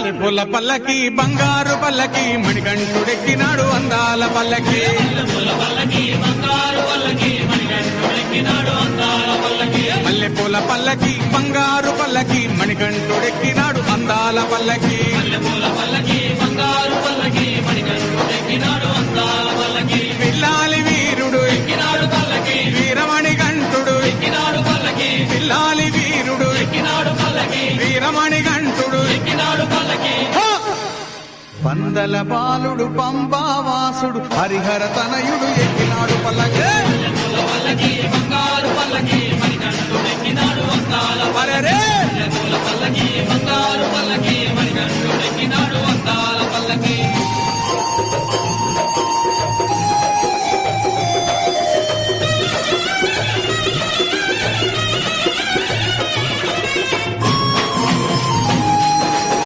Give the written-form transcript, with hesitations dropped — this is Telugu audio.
మల్లెపూల పల్లకి బంగారు పల్లకి మణికంఠుడెక్కినాడు అందాల పల్లకి మల్లెపూల పల్లకి బంగారు పల్లకి మణికంఠుడెక్కినాడు అందాల పల్లకి పిల్లాలి వీరుడు వీరమణి గంటుడు పిల్లాలి వీరుడు వీరమణి గంటుడు పందల బాలుడు పంబావాసుడు హరిహర తనయుడు ఎక్కినాడు పల్లకి అరెరే